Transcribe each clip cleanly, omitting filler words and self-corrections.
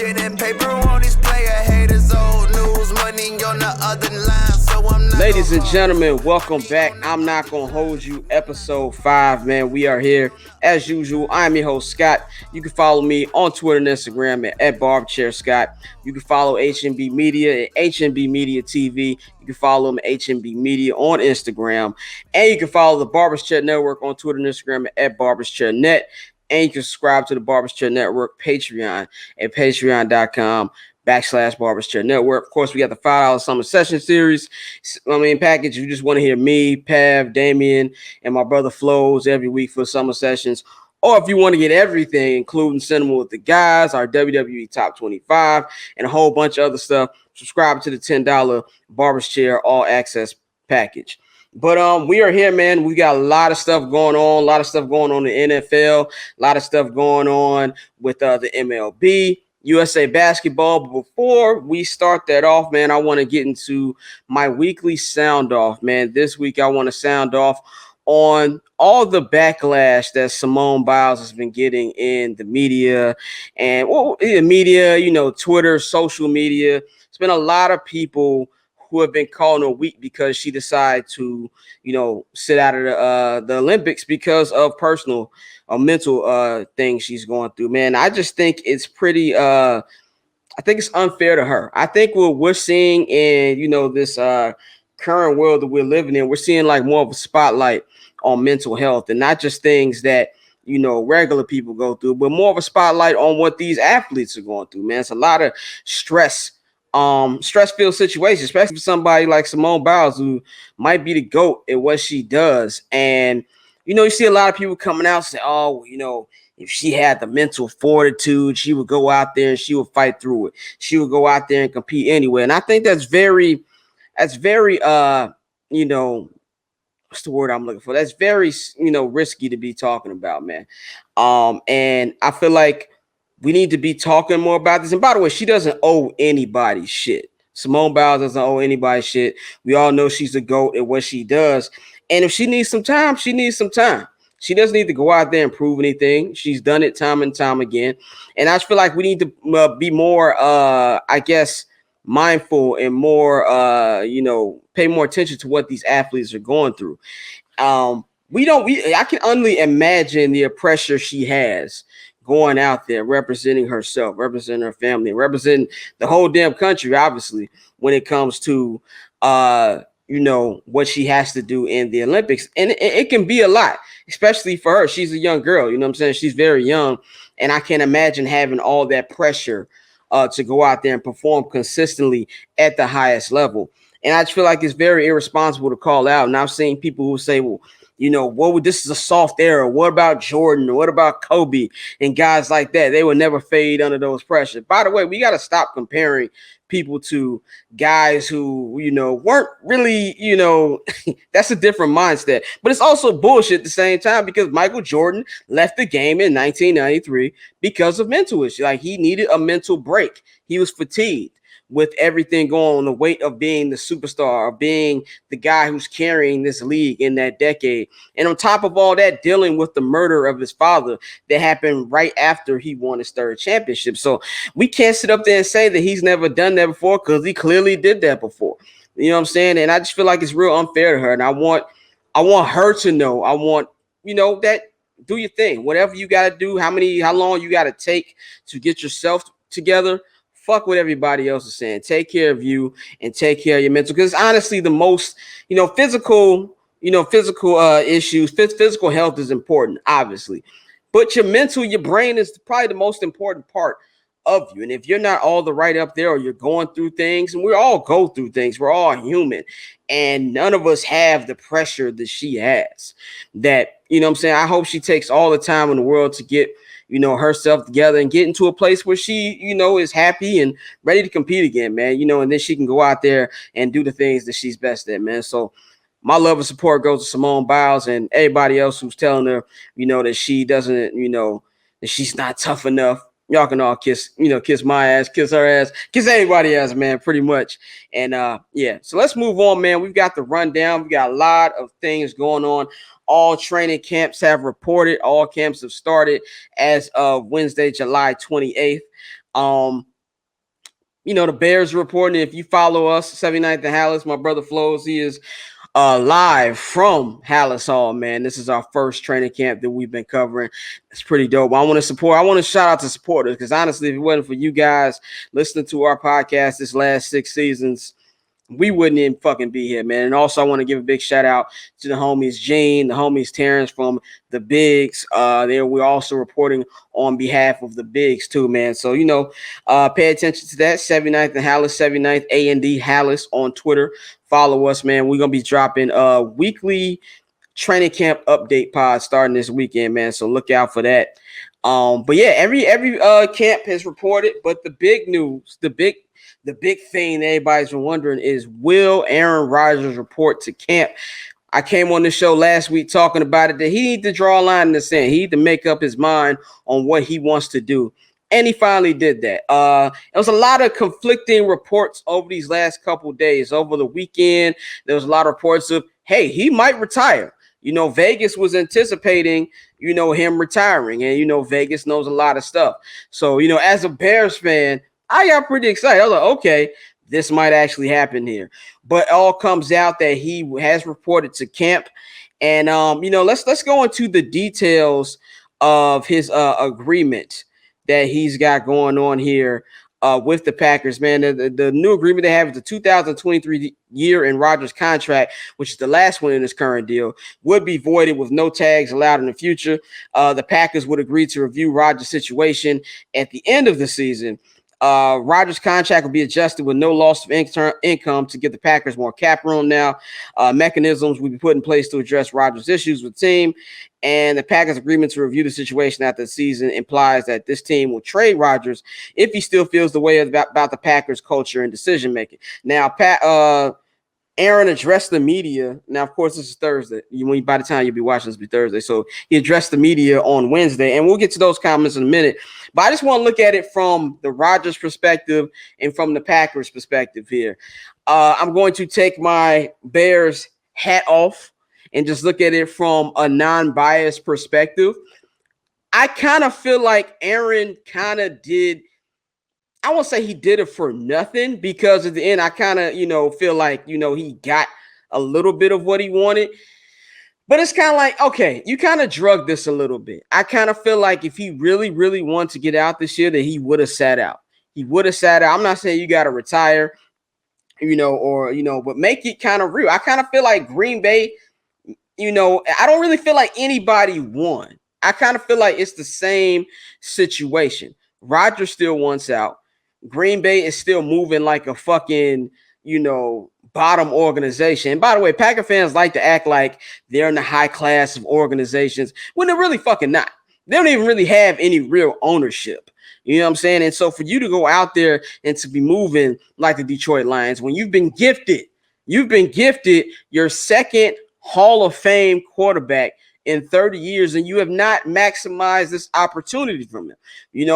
pen and paper on display. I haters old news, money on the other line. So I'm not. Ladies and gentlemen, welcome back. I'm not gonna hold you. Episode 5, man. We are here as usual. I'm your host, Scott. You can follow me on Twitter and Instagram at BarberChairScott. You can follow HNB Media at HNB Media TV. You can follow them at HNB Media on Instagram. And you can follow the Barbers Chair Network on Twitter and Instagram at BarbersChairNet. And you can subscribe to the Barbers Chair Network Patreon at patreon.com/Barbers Chair Network. Of course, we got the $5 Summer Session Series. Package. You just want to hear me, Pav, Damien, and my brother Flows every week for Summer Sessions. Or if you want to get everything, including Cinema with the Guys, our WWE Top 25, and a whole bunch of other stuff, subscribe to the $10 Barbers Chair All Access Package. But we are here, man. We got a lot of stuff going on. A lot of stuff going on in the NFL. A lot of stuff going on with the MLB, USA Basketball. But before we start that off, man, I want to get into my weekly sound off, man. This week, I want to sound off on all the backlash that Simone Biles has been getting in the media and Twitter, social media. It's been a lot of people who have been calling her weak because she decided to, sit out of the Olympics because of personal or mental things she's going through. Man, I just think it's pretty. I think it's unfair to her. I think what we're seeing in this current world that we're living in, we're seeing like more of a spotlight on mental health and not just things that regular people go through, but more of a spotlight on what these athletes are going through. Man, it's a lot of stress-filled situation, especially for somebody like Simone Biles, who might be the GOAT at what she does. And, you see a lot of people coming out saying, if she had the mental fortitude, she would go out there and she would fight through it. She would go out there and compete anyway. And I think that's very, what's the word I'm looking for? That's very, risky to be talking about, man. And I feel like we need to be talking more about this. And by the way, she doesn't owe anybody shit. Simone Biles doesn't owe anybody shit. We all know she's a GOAT at what she does. And if she needs some time, she needs some time. She doesn't need to go out there and prove anything. She's done it time and time again. And I just feel like we need to be more, mindful and more, pay more attention to what these athletes are going through. I can only imagine the pressure she has going out there, representing herself, representing her family, representing the whole damn country, obviously, when it comes to, what she has to do in the Olympics. And it can be a lot, especially for her. She's a young girl, you know what I'm saying? She's very young. And I can't imagine having all that pressure to go out there and perform consistently at the highest level. And I just feel like it's very irresponsible to call out. And I've seen people who say, well, this is a soft era. What about Jordan? What about Kobe and guys like that? They would never fade under those pressures. By the way, we got to stop comparing people to guys who, weren't really, that's a different mindset. But it's also bullshit at the same time because Michael Jordan left the game in 1993 because of mental issues. Like, he needed a mental break. He was fatigued with everything going on, the weight of being the superstar, of being the guy who's carrying this league in that decade. And on top of all that, dealing with the murder of his father that happened right after he won his third championship. So we can't sit up there and say that he's never done that before, because he clearly did that before. You know what I'm saying? And I just feel like it's real unfair to her. And I want her to know, that do your thing. Whatever you got to do, how long you got to take to get yourself together. Fuck what everybody else is saying. Take care of you and take care of your mental. Because honestly, the most, physical issues, physical health is important, obviously. But your mental, your brain is probably the most important part of you. And if you're not all the right up there, or you're going through things, and we all go through things, we're all human. And none of us have the pressure that she has. That, I hope she takes all the time in the world to get herself together and get into a place where she, is happy and ready to compete again, man, and then she can go out there and do the things that she's best at, man. So my love and support goes to Simone Biles and everybody else who's telling her, that she doesn't, that she's not tough enough. Y'all can all kiss my ass, kiss her ass, kiss anybody ass, man, pretty much. And so let's move on, man. We've got the rundown. We got a lot of things going on. All training camps have reported. All camps have started as of Wednesday, July 28th. the Bears reporting. If you follow us, 79th and Hallis, my brother Flows, he is live from Hallis Hall, man. This is our first training camp that we've been covering. It's pretty dope. I want to shout out to supporters, because honestly, if it wasn't for you guys listening to our podcast this last 6 seasons, we wouldn't even fucking be here, man. And also, I want to give a big shout out to the homies Gene, the homies Terrence from the Bigs. We're also reporting on behalf of the Bigs too, man. So, pay attention to that. 79th and Hallis, 79th A&D Hallis on Twitter. Follow us, man. We're gonna be dropping weekly training camp update pods starting this weekend, man. So look out for that. But yeah, every camp has reported, but the big news, the big thing that everybody's been wondering is, will Aaron Rodgers report to camp? I came on the show last week talking about it, that he needs to draw a line in the sand. He needs to make up his mind on what he wants to do. And he finally did that. There was a lot of conflicting reports over these last couple of days. Over the weekend, there was a lot of reports of, hey, he might retire. Vegas was anticipating, him retiring. And, Vegas knows a lot of stuff. So, as a Bears fan, I got pretty excited. I was like, okay, this might actually happen here. But it all comes out that he has reported to camp. And, let's go into the details of his agreement that he's got going on here with the Packers, man. The new agreement they have is the 2023 year in Rodgers' contract, which is the last one in his current deal, would be voided with no tags allowed in the future. The Packers would agree to review Rodgers' situation at the end of the season. Rodgers' contract will be adjusted with no loss of income to give the Packers more cap room now. Mechanisms will be put in place to address Rodgers' issues with the team. And the Packers' agreement to review the situation after the season implies that this team will trade Rodgers if he still feels the way about the Packers' culture and decision-making. Now, Aaron addressed the media. Now, of course, this is Thursday. By the time you'll be watching, this will be Thursday. So he addressed the media on Wednesday, and we'll get to those comments in a minute. But I just want to look at it from the Rodgers perspective and from the Packers perspective here. I'm going to take my Bears hat off and just look at it from a non-biased perspective. I kind of feel like Aaron kind of did. I won't say he did it for nothing, because at the end, I kind of, feel like, he got a little bit of what he wanted. But it's kind of like, okay, you kind of drugged this a little bit. I kind of feel like if he really, really wanted to get out this year, that he would have sat out. He would have sat out. I'm not saying you got to retire, but make it kind of real. I kind of feel like Green Bay, I don't really feel like anybody won. I kind of feel like it's the same situation. Rodgers still wants out. Green Bay is still moving like a fucking, bottom organization. And by the way, Packer fans like to act like they're in the high class of organizations when they're really fucking not. They don't even really have any real ownership. You know what I'm saying? And so for you to go out there and to be moving like the Detroit Lions, when you've been gifted your second Hall of Fame quarterback in 30 years, and you have not maximized this opportunity from him.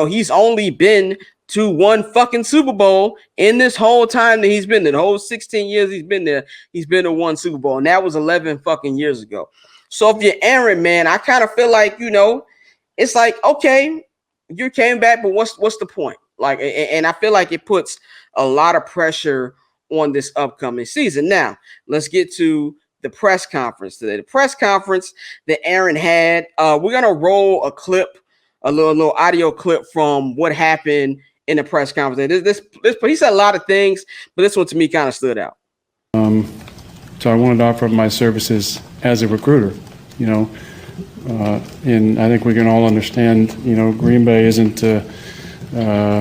He's only been to one fucking Super Bowl in this whole time that he's been there. The whole 16 years he's been there, he's been to one Super Bowl, and that was 11 fucking years ago. So if you're Aaron, man, I kind of feel like, it's like, okay, you came back, but what's the point? Like, and I feel like it puts a lot of pressure on this upcoming season. Now, let's get to the press conference today. The press conference that Aaron had, we're gonna roll a clip, a little audio clip from what happened in the press conference. This he said a lot of things, but this one to me kind of stood out. So I wanted to offer my services as a recruiter, and I think we can all understand, Green Bay isn't, a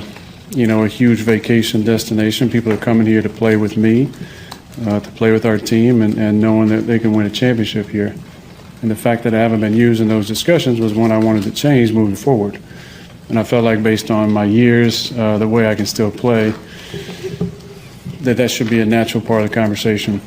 huge vacation destination. People are coming here to play with me, to play with our team, and knowing that they can win a championship here. And the fact that I haven't been used in those discussions was one I wanted to change moving forward. And I felt like based on my years, the way I can still play, that should be a natural part of the conversation.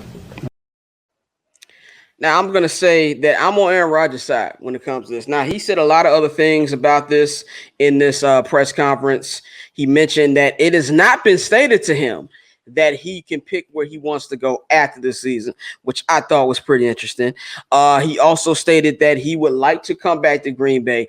Now, I'm going to say that I'm on Aaron Rodgers' side when it comes to this. Now, he said a lot of other things about this in this press conference. He mentioned that it has not been stated to him that he can pick where he wants to go after this season, which I thought was pretty interesting. He also stated that he would like to come back to Green Bay.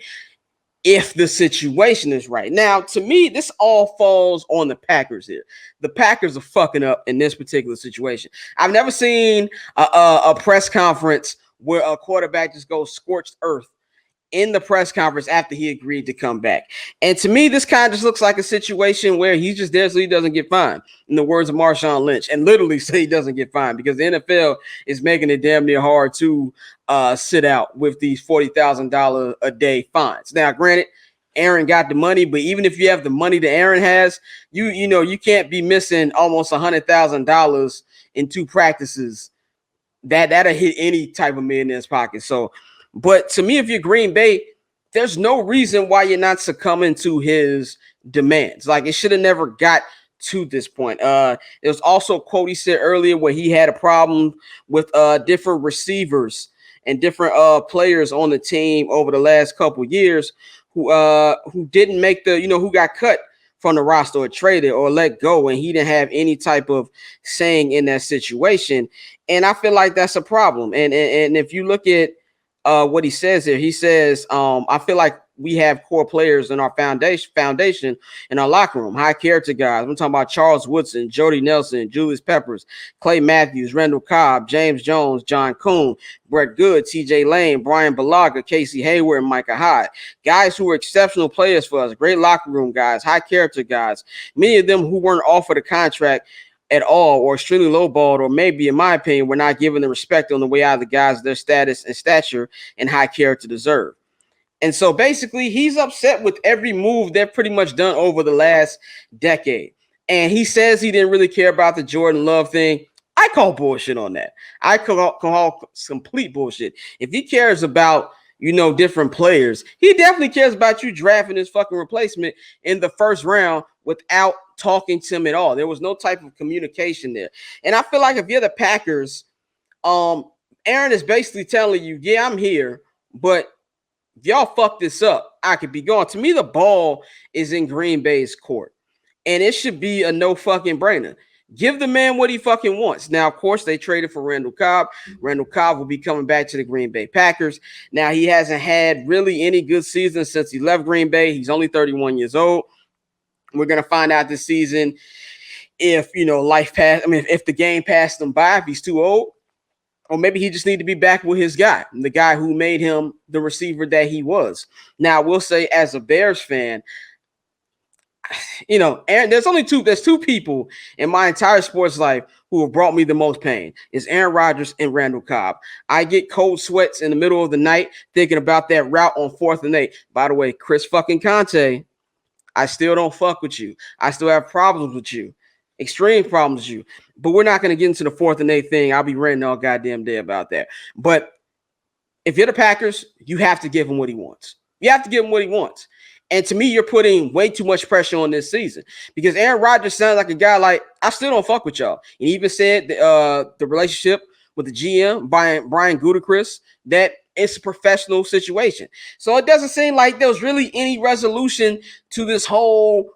if the situation is right. Now, to me, this all falls on the Packers here. The Packers are fucking up in this particular situation. I've never seen a press conference where a quarterback just goes scorched earth in the press conference after he agreed to come back. And to me, this kind of just looks like a situation where he's just there so he doesn't get fined, in the words of Marshawn Lynch, and literally say he doesn't get fined because the NFL is making it damn near hard to sit out with these $40,000 a day fines. Now, granted, Aaron got the money, but even if you have the money that Aaron has, you can't be missing almost $100,000 in 2 practices. That'll hit any type of millionaire's pocket. So, but to me, if you're Green Bay, there's no reason why you're not succumbing to his demands. Like, it should have never got to this point. There's also a quote he said earlier where he had a problem with different receivers and different players on the team over the last couple years who didn't make who got cut from the roster or traded or let go, and he didn't have any type of saying in that situation. And I feel like that's a problem. And if you look at what he says here, he says, I feel like we have core players in our foundation in our locker room, high character guys. I'm talking about Charles Woodson, Jody Nelson, Julius Peppers, Clay Matthews, Randall Cobb, James Jones, John Kuhn, Brett Good, TJ Lane, Brian Balaga, Casey Hayward, and Micah Hyde. Guys who were exceptional players for us, great locker room guys, high character guys, many of them who weren't offered a contract at all or extremely lowballed, or maybe, in my opinion, we're not given the respect on the way out of the guys their status and stature and high character deserve. And so basically he's upset with every move they've pretty much done over the last decade. And he says he didn't really care about the Jordan Love thing. I call bullshit on that. I call complete bullshit. If he cares about, different players, he definitely cares about you drafting his fucking replacement in the first round without talking to him at all. There was no type of communication there. And I feel like if you're the Packers, Aaron is basically telling you, yeah, I'm here, but if y'all fuck this up, I could be gone. To me, the ball is in Green Bay's court, and it should be a no fucking brainer. Give the man what he fucking wants. Now, of course, they traded for Randall Cobb. Randall Cobb will be coming back to the Green Bay Packers. Now, he hasn't had really any good season since he left Green Bay. He's only 31 years old. We're going to find out this season if, if the game passed him by, if he's too old. Or maybe he just need to be back with his guy, the guy who made him the receiver that he was. Now, I will say, as a Bears fan, Aaron, there's two people in my entire sports life who have brought me the most pain. It's Aaron Rodgers and Randall Cobb. I get cold sweats in the middle of the night thinking about that route on 4th and 8. By the way, Chris fucking Conte, I still don't fuck with you. I still have problems with you. Extreme problems with you. But we're not going to get into the 4th and 8 thing. I'll be ranting all goddamn day about that. But if you're the Packers, you have to give him what he wants. You have to give him what he wants. And to me, you're putting way too much pressure on this season because Aaron Rodgers sounds like a guy like, I still don't fuck with y'all. And he even said the relationship with the GM, Brian Gutekunst, that it's a professional situation. So it doesn't seem like there was really any resolution to this whole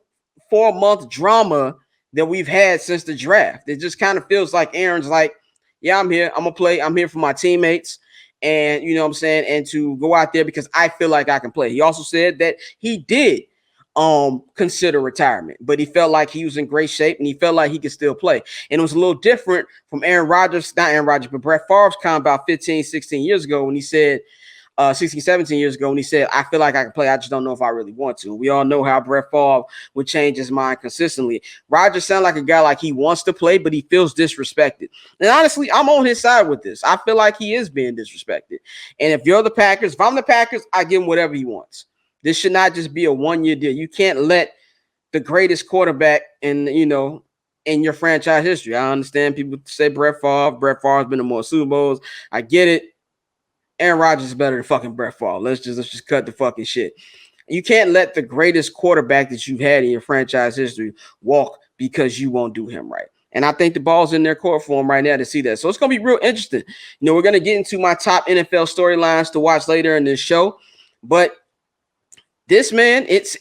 4-month drama that we've had since the draft. It just kind of feels like Aaron's like, yeah, I'm here. I'm going to play. I'm here for my teammates. And, you know what I'm saying? And to go out there because I feel like I can play. He also said that he did consider retirement, but he felt like he was in great shape and he felt like he could still play. And it was a little different from Aaron Rodgers, not Aaron Rodgers, but Brett Favre's comment about 15, 16 years ago when he said, 16, 17 years ago when he said, I feel like I can play. I just don't know if I really want to. We all know how Brett Favre would change his mind consistently. Rodgers sounds like a guy like he wants to play, but he feels disrespected. And honestly, I'm on his side with this. I feel like he is being disrespected. And if you're the Packers, if I'm the Packers, I give him whatever he wants. This should not just be a one-year deal. You can't let the greatest quarterback in your franchise history. I understand people say Brett Favre. Brett Favre's been to more Super Bowls. I get it. Aaron Rodgers is better than fucking Brett Favre. Let's just cut the fucking shit. You can't let the greatest quarterback that you've had in your franchise history walk because you won't do him right. And I think the ball's in their court for him right now to see that. So it's going to be real interesting. We're going to get into my top NFL storylines to watch later in this show. But this man, it's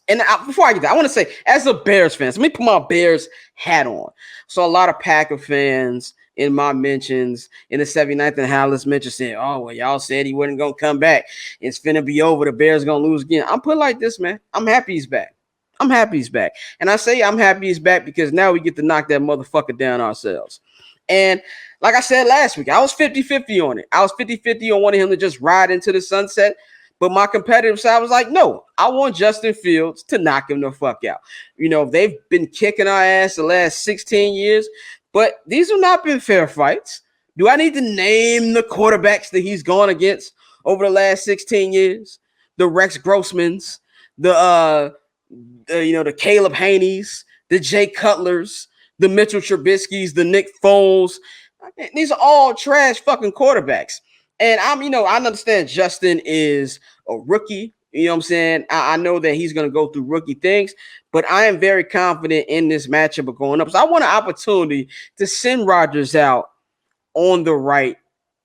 and before I get that, I want to say, as a Bears fan, let me put my Bears hat on. So a lot of Packer fans in my mentions in the 79th and Hallis mention saying, oh, well, y'all said he wasn't going to come back. It's finna be over. The Bears going to lose again. I'm put like this, man. I'm happy he's back. I'm happy he's back. And I say I'm happy he's back because now we get to knock that motherfucker down ourselves. And like I said last week, I was 50-50 on it. I was 50-50 on wanting him to just ride into the sunset. But my competitive side was like, no, I want Justin Fields to knock him the fuck out. You know, they've been kicking our ass the last 16 years, but these have not been fair fights. Do I need to name the quarterbacks that he's gone against over the last 16 years? The Rex Grossmans, the Caleb Haneys, the Jay Cutlers, the Mitchell Trubisky's, the Nick Foles. These are all trash fucking quarterbacks. And I understand Justin is a rookie. You know what I'm saying? I know that he's going to go through rookie things, but I am very confident in this matchup of going up. So I want an opportunity to send Rodgers out on the right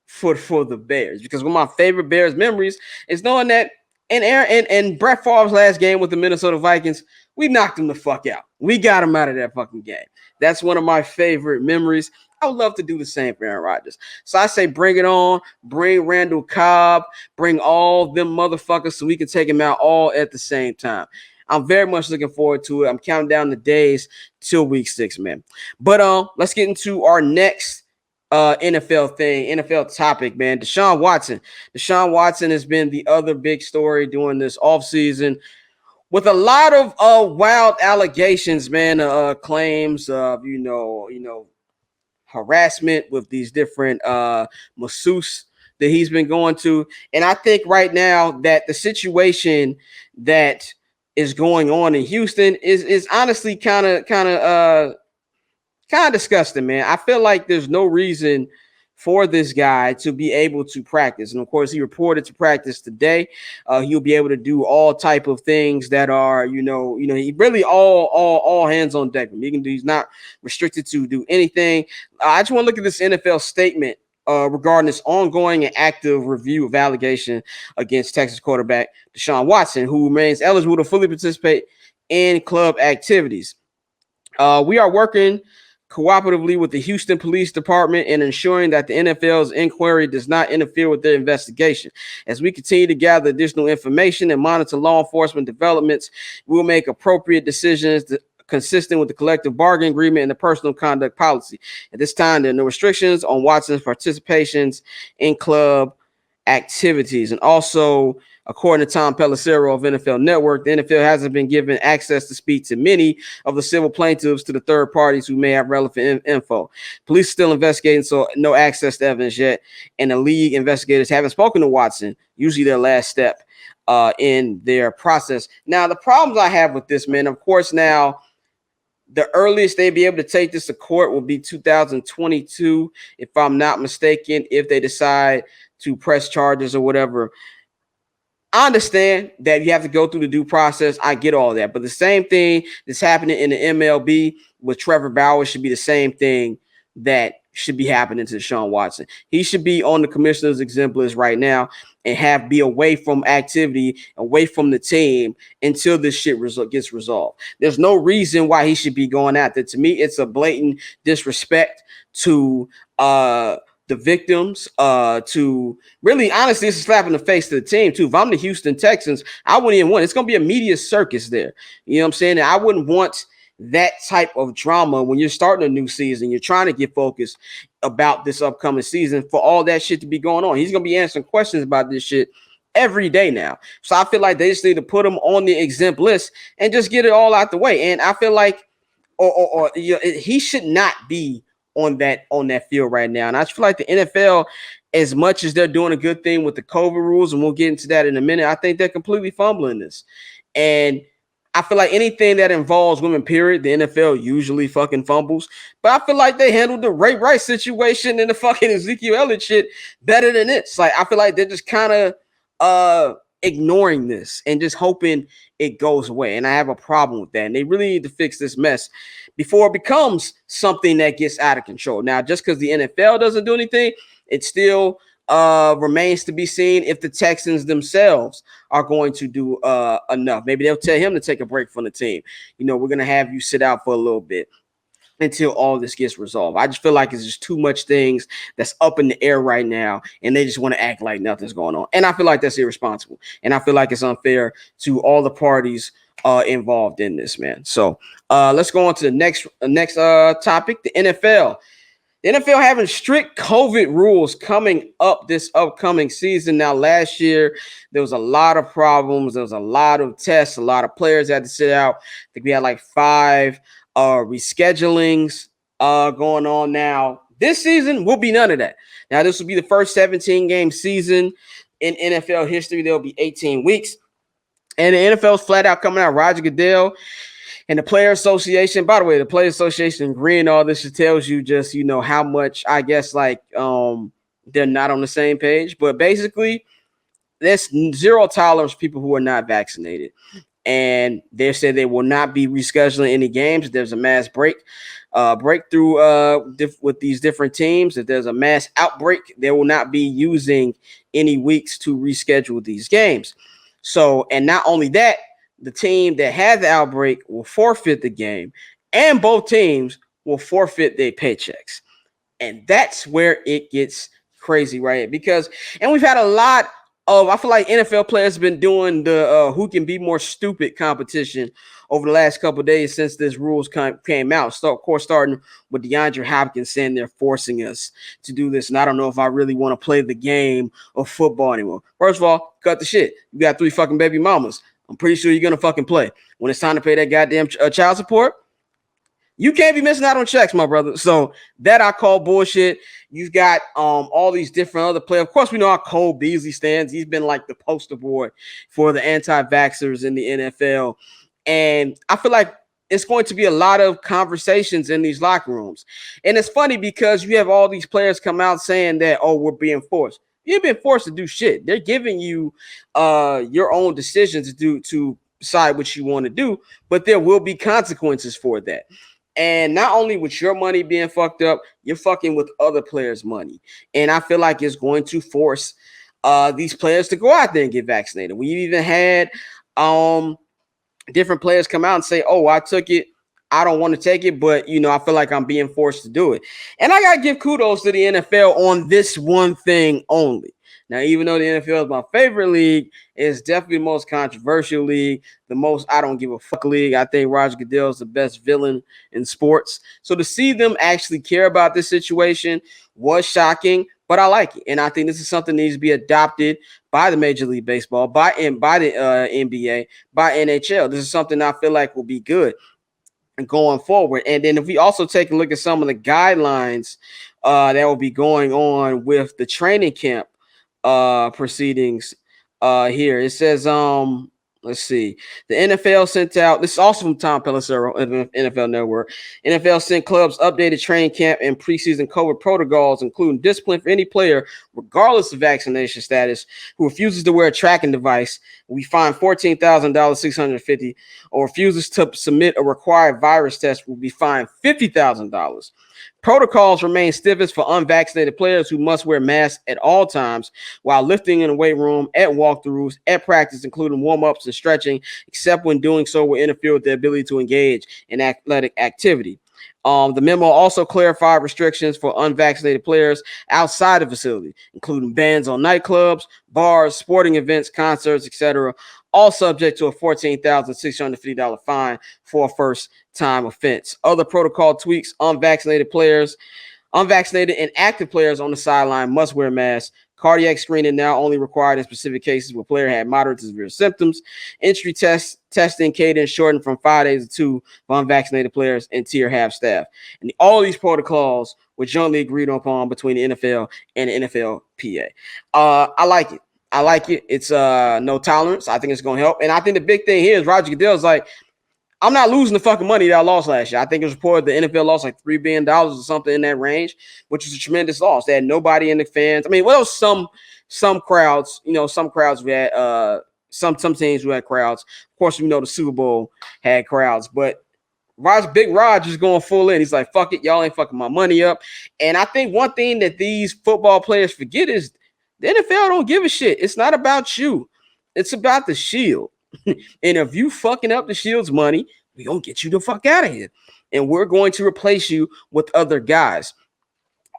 foot for the Bears, because one of my favorite Bears memories is knowing that in Brett Favre's last game with the Minnesota Vikings, we knocked him the fuck out. We got him out of that fucking game. That's one of my favorite memories. I would love to do the same for Aaron Rodgers. So I say bring it on. Bring Randall Cobb. Bring all them motherfuckers so we can take him out all at the same time. I'm very much looking forward to it. I'm counting down the days till week 6, man. But let's get into our next NFL topic, man. Deshaun Watson. Deshaun Watson has been the other big story during this offseason, with a lot of wild allegations, man, claims of, harassment with these different masseuses that he's been going to. And I think right now that the situation that is going on in Houston is honestly kind of disgusting, man. I feel like there's no reason for this guy to be able to practice. And of course, he reported to practice today. He'll be able to do all type of things that are, he really all hands on deck. He's not restricted to do anything. I just want to look at this NFL statement regarding this ongoing and active review of allegation against Texas quarterback Deshaun Watson, who remains eligible to fully participate in club activities. We are working cooperatively with the Houston Police Department in ensuring that the NFL's inquiry does not interfere with their investigation. As we continue to gather additional information and monitor law enforcement developments, we will make appropriate decisions consistent with the collective bargaining agreement and the personal conduct policy. At this time, there are no restrictions on Watson's participations in club activities. And also, according to Tom Pelissero of NFL Network, the NFL hasn't been given access to speak to many of the civil plaintiffs to the third parties who may have relevant info. Police are still investigating, so no access to evidence yet. And the league investigators haven't spoken to Watson, usually their last step in their process. Now, the problems I have with this, man, of course, now, the earliest they'd be able to take this to court will be 2022, if I'm not mistaken, if they decide to press charges or whatever. I understand that you have to go through the due process. I get all that. But the same thing that's happening in the MLB with Trevor Bauer should be the same thing that should be happening to Deshaun Watson. He should be on the commissioner's exempt list right now and be away from activity, away from the team until this shit gets resolved. There's no reason why he should be going after. To me, it's a blatant disrespect to the victims, to really, honestly, it's a slap in the face to the team, too. If I'm the Houston Texans, I wouldn't even want it. It's going to be a media circus there. You know what I'm saying? And I wouldn't want that type of drama when you're starting a new season. You're trying to get focused about this upcoming season for all that shit to be going on. He's going to be answering questions about this shit every day now. So I feel like they just need to put him on the exempt list and just get it all out the way. And I feel like he should not be on that field right now. And I feel like the NFL, as much as they're doing a good thing with the COVID rules, and we'll get into that in a minute, I think they're completely fumbling this. And I feel like anything that involves women, period, the NFL usually fucking fumbles. But I feel like they handled the Ray Rice situation and the fucking Ezekiel Elliott shit better than this. Like, I feel like they're just kind of ignoring this and just hoping it goes away. And I have a problem with that. And they really need to fix this mess before it becomes something that gets out of control. Now, just because the NFL doesn't do anything, it still remains to be seen if the Texans themselves are going to do enough. Maybe they'll tell him to take a break from the team. We're going to have you sit out for a little bit. until all this gets resolved. I just feel like it's just too much things that's up in the air right now, and they just want to act like nothing's going on. And I feel like that's irresponsible, and I feel like it's unfair to all the parties involved in this, man. So let's go on to the next topic, the NFL. The NFL having strict COVID rules coming up this upcoming season. Now, last year, there was a lot of problems. There was a lot of tests. A lot of players had to sit out. I think we had like 5 reschedulings going on now. This season will be none of that. Now, this will be the first 17-game season in NFL history. There will be 18 weeks. And the NFL is flat out coming out. Roger Goodell and the Player Association, by the way, the Player Association agreeing all this, it tells you just, how much, I guess, like they're not on the same page. But basically, there's zero tolerance for people who are not vaccinated. And they said they will not be rescheduling any games. If there's a mass breakthrough with these different teams, if there's a mass outbreak, they will not be using any weeks to reschedule these games. So, and not only that, the team that had the outbreak will forfeit the game, and both teams will forfeit their paychecks. And that's where it gets crazy, right? Because, and we've had a lot of, I feel like NFL players have been doing the who can be more stupid competition over the last couple of days since this rules came out. So, of course, starting with DeAndre Hopkins saying they're forcing us to do this. And I don't know if I really want to play the game of football anymore. First of all, cut the shit. You got 3 fucking baby mamas. I'm pretty sure you're going to fucking play. When it's time to pay that goddamn child support, you can't be missing out on checks, my brother. So that I call bullshit. You've got all these different other players. Of course, we know how Cole Beasley stands. He's been like the poster boy for the anti-vaxxers in the NFL. And I feel like it's going to be a lot of conversations in these locker rooms. And it's funny because you have all these players come out saying that, oh, we're being forced. You've been forced to do shit. They're giving you your own decisions to decide what you want to do, but there will be consequences for that. And not only with your money being fucked up, you're fucking with other players' money. And I feel like it's going to force these players to go out there and get vaccinated. We even had different players come out and say, oh, I took it. I don't want to take it, but, I feel like I'm being forced to do it. And I got to give kudos to the NFL on this one thing only. Now, even though the NFL is my favorite league, it's definitely the most controversial league, the most I don't give a fuck league. I think Roger Goodell is the best villain in sports. So to see them actually care about this situation was shocking, but I like it. And I think this is something that needs to be adopted by the Major League Baseball, by the NBA, by NHL. This is something I feel like will be good going forward. And then if we also take a look at some of the guidelines that will be going on with the training camp proceedings here, it says let's see, the NFL sent out, this is also from Tom Pelissero of NFL Network. NFL sent clubs updated training camp and preseason COVID protocols, including discipline for any player regardless of vaccination status who refuses to wear a tracking device. We fine $14,000, $650, or refuses to submit a required virus test will be fined $50,000. Protocols remain stiffest for unvaccinated players who must wear masks at all times while lifting in the weight room, at walkthroughs, at practice, including warm-ups and stretching, except when doing so will interfere with their ability to engage in athletic activity. The memo also clarified restrictions for unvaccinated players outside the facility, including bans on nightclubs, bars, sporting events, concerts, etc., all subject to a $14,650 fine for a first-time offense. Other protocol tweaks: unvaccinated and active players on the sideline must wear masks. Cardiac screening now only required in specific cases where player had moderate to severe symptoms. Entry testing cadence shortened from 5 days to 2 for unvaccinated players and tier half staff. And all these protocols were jointly agreed upon between the NFL and the NFLPA. I like it. It's no tolerance. I think it's going to help. And I think the big thing here is Roger Goodell is like, I'm not losing the fucking money that I lost last year. I think it was reported the NFL lost like $3 billion or something in that range, which is a tremendous loss. They had nobody in the fans. I mean, well, some crowds, some crowds we had, some teams who had crowds. Of course, we know the Super Bowl had crowds, but Big Raj is going full in. He's like, fuck it, y'all ain't fucking my money up. And I think one thing that these football players forget is the NFL don't give a shit. It's not about you. It's about the Shield. And if you fucking up the Shield's money, we gonna get you the fuck out of here. and we're going to replace you with other guys.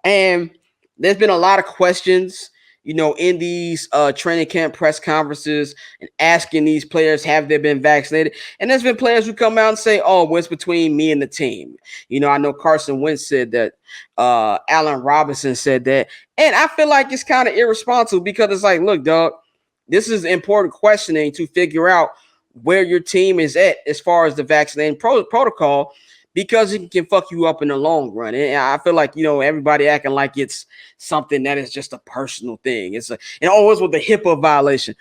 And there's been a lot of questions, in these training camp press conferences and asking these players, have they been vaccinated? And there's been players who come out and say, oh, what's between me and the team? I know Carson Wentz said that. Allen Robinson said that. And I feel like it's kind of irresponsible because it's like, look, dog, this is important questioning to figure out where your team is at as far as the vaccinating protocol, because it can fuck you up in the long run. And I feel like, everybody acting like it's something that is just a personal thing. It's with the HIPAA violation.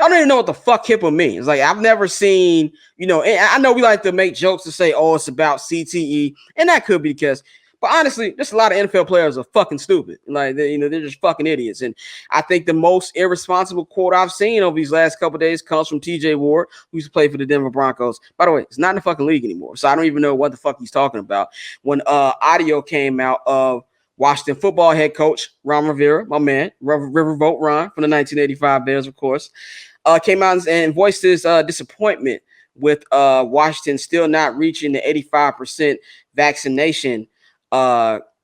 I don't even know what the fuck HIPAA means. Like, I've never seen, and I know we like to make jokes to say, oh, it's about CTE. And that could be because, but honestly, just a lot of NFL players are fucking stupid. Like, they're just fucking idiots. And I think the most irresponsible quote I've seen over these last couple of days comes from TJ Ward, who used to play for the Denver Broncos. By the way, it's not in the fucking league anymore. So I don't even know what the fuck he's talking about. When audio came out of Washington football head coach Ron Rivera, my man, Riverboat Ron from the 1985 Bears, of course, came out and voiced his disappointment with Washington still not reaching the 85% vaccination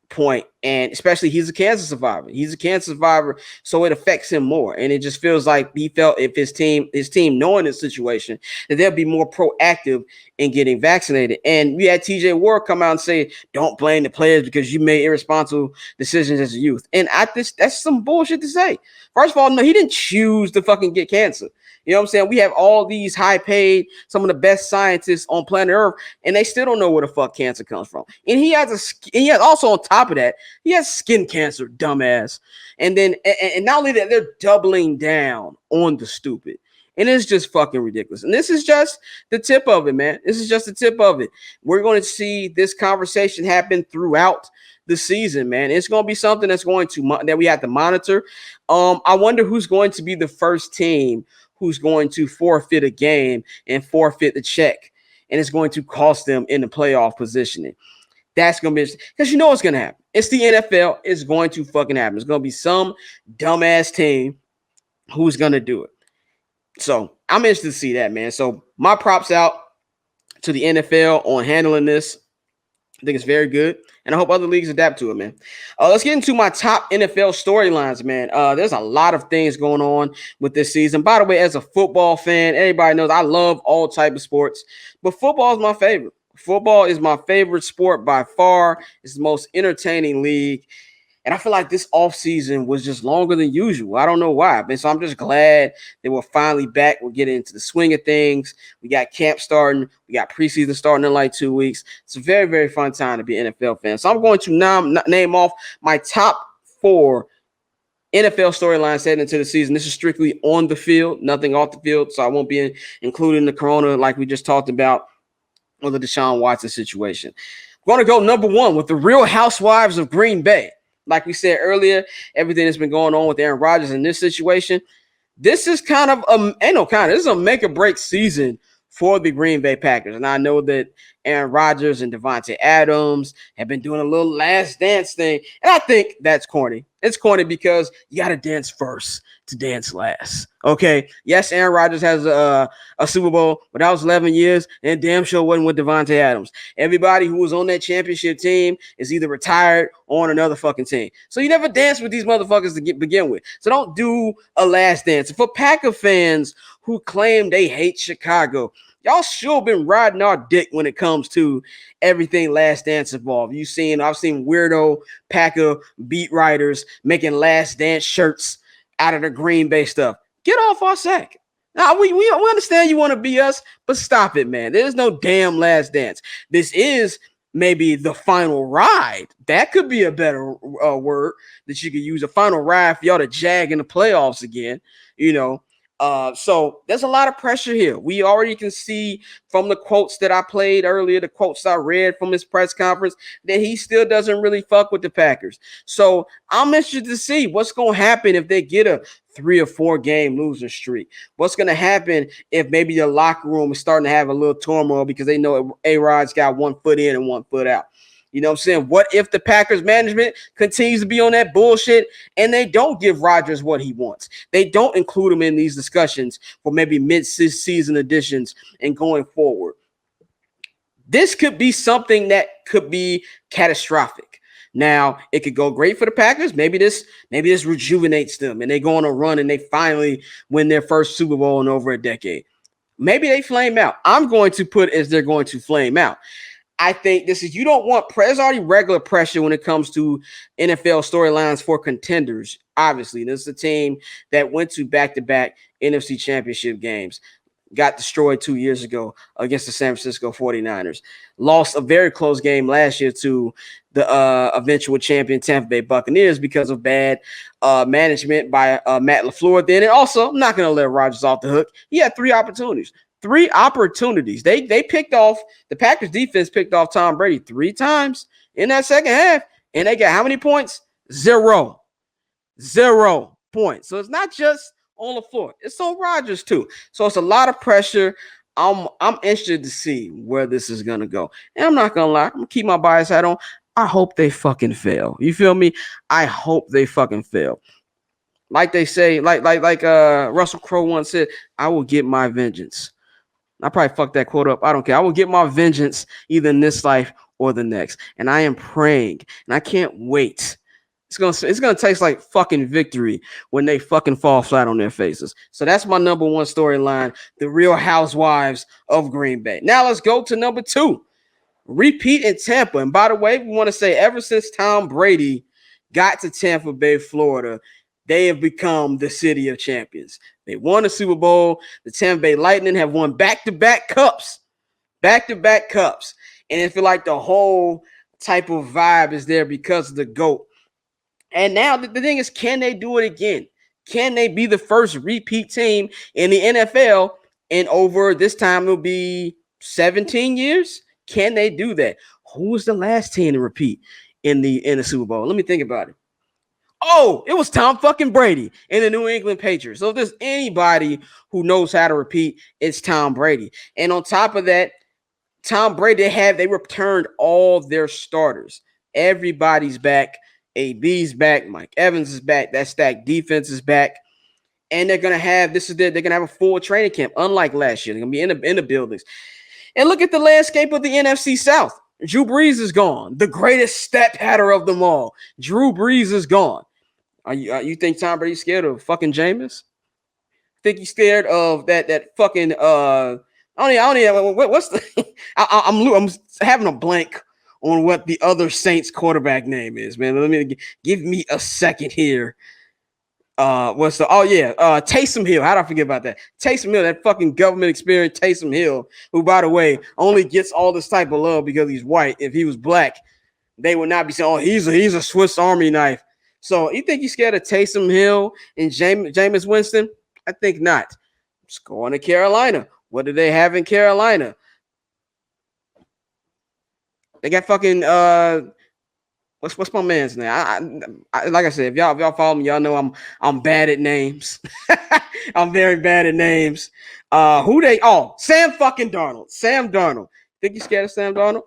point. And especially he's a cancer survivor, so it affects him more. And it just feels like he felt if his team knowing this situation, that they'll be more proactive in getting vaccinated. And we had TJ Ward come out and say, don't blame the players because you made irresponsible decisions as a youth. And I think that's some bullshit to say. First of all, no, he didn't choose to fucking get cancer. You know what I'm saying? We have all these high paid, some of the best scientists on planet Earth, and they still don't know where the fuck cancer comes from. And he has also on top of that, he has skin cancer, dumbass. And then, and not only that, they're doubling down on the stupid. And it's just fucking ridiculous. And this is just the tip of it, man. This is just the tip of it. We're going to see this conversation happen throughout the season, man. It's going to be something that's that we have to monitor. I wonder who's going to be the first team who's going to forfeit a game and forfeit the check, and it's going to cost them in the playoff positioning. That's going to be, because you know what's going to happen. It's the NFL. It's going to fucking happen. It's going to be some dumbass team who's going to do it. So I'm interested to see that, man. So my props out to the NFL on handling this. I think it's very good, and I hope other leagues adapt to it, man. Let's get into my top NFL storylines, man. There's a lot of things going on with this season. By the way, as a football fan, everybody knows I love all type of sports, but football is my favorite. Football is my favorite sport by far. It's the most entertaining league. And I feel like this offseason was just longer than usual. I don't know why. But so I'm just glad that we're finally back. We're getting into the swing of things. We got camp starting. We got preseason starting in like 2 weeks. It's a very, very fun time to be an NFL fan. So I'm going to name off my top 4 NFL storylines heading into the season. This is strictly on the field, nothing off the field. So I won't be including the corona like we just talked about, or the Deshaun Watson situation. I'm going to go number 1 with the Real Housewives of Green Bay. Like we said earlier, everything that's been going on with Aaron Rodgers in this situation, this is kind of this is a make or break season for the Green Bay Packers. And I know that Aaron Rodgers and Devontae Adams have been doing a little last dance thing. And I think that's corny. It's corny because you got to dance first to dance last. Okay. Yes, Aaron Rodgers has a Super Bowl, but that was 11 years, and damn sure wasn't with Devontae Adams. Everybody who was on that championship team is either retired or on another fucking team. So you never dance with these motherfuckers to begin with. So don't do a last dance. And for Packer fans who claim they hate Chicago, y'all sure been riding our dick when it comes to everything last dance involved. I've seen weirdo Packer beat writers making last dance shirts out of the Green Bay stuff. Get off our sack. Now, we understand you want to be us, but stop it, man. There's no damn last dance. This is maybe the final ride. That could be a better word that you could use. A final ride for y'all to jag in the playoffs again, So there's a lot of pressure here. We already can see from the quotes that I played earlier, the quotes I read from his press conference, that he still doesn't really fuck with the Packers. So I'm interested to see what's going to happen if they get a 3 or 4 game losing streak. What's going to happen if maybe the locker room is starting to have a little turmoil because they know A-Rod's got 1 foot in and 1 foot out. You know what I'm saying? What if the Packers management continues to be on that bullshit and they don't give Rodgers what he wants? They don't include him in these discussions for maybe mid-season additions and going forward. This could be something that could be catastrophic. Now, it could go great for the Packers. Maybe this rejuvenates them and they go on a run and they finally win their first Super Bowl in over a decade. Maybe they flame out. I'm going to put as they're going to flame out. I think you don't want there's already regular pressure when it comes to NFL storylines for contenders. Obviously, this is a team that went to back-to-back NFC championship games, got destroyed 2 years ago against the San Francisco 49ers, lost a very close game last year to the eventual champion Tampa Bay Buccaneers because of bad management by Matt LaFleur then. And also, I'm not going to let Rodgers off the hook. He had 3 opportunities. They picked off, the Packers defense picked off Tom Brady 3 times in that second half. And they got how many points? 0 points. So it's not just on the floor. It's on Rodgers too. So it's a lot of pressure. I'm interested to see where this is going to go. And I'm not going to lie. I'm going to keep my bias hat on. I hope they fucking fail. You feel me? I hope they fucking fail. Like they say, like Russell Crowe once said, I will get my vengeance. I probably fucked that quote up. I don't care. I will get my vengeance either in this life or the next. And I am praying, and I can't wait. It's gonna taste like fucking victory when they fucking fall flat on their faces. So that's my number 1 storyline, the Real Housewives of Green Bay. Now let's go to number 2, repeat in Tampa. And by the way, we want to say ever since Tom Brady got to Tampa Bay, Florida, they have become the city of champions. They won the Super Bowl. The Tampa Bay Lightning have won back-to-back cups. And I feel like the whole type of vibe is there because of the GOAT. And now the thing is, can they do it again? Can they be the first repeat team in the NFL in over, this time it'll be 17 years? Can they do that? Who was the last team to repeat in the Super Bowl? Let me think about it. Oh, it was Tom fucking Brady and the New England Patriots. So if there's anybody who knows how to repeat, it's Tom Brady. And on top of that, Tom Brady, they returned all their starters. Everybody's back. AB's back. Mike Evans is back. That stacked defense is back. And they're gonna have they're gonna have a full training camp, unlike last year. They're gonna be in the buildings. And look at the landscape of the NFC South. Drew Brees is gone. The greatest stat patter of them all. Drew Brees is gone. You think Tom Brady's scared of fucking Jameis? Think he's scared of that fucking what's the I'm having a blank on what the other Saints quarterback name is, man. Let me give me a second here. Taysom Hill. How did I forget about that? Taysom Hill, that fucking government experience Taysom Hill, who, by the way, only gets all this type of love because he's white. If he was black, they would not be saying, oh, he's a Swiss Army knife. So you think he's scared of Taysom Hill and Jameis Winston? I think not. Just going to Carolina. What do they have in Carolina? They got fucking what's my man's name? I like I said, if y'all follow me, y'all know I'm bad at names. I'm very bad at names. Sam fucking Darnold. Sam Darnold. Think you scared of Sam Darnold?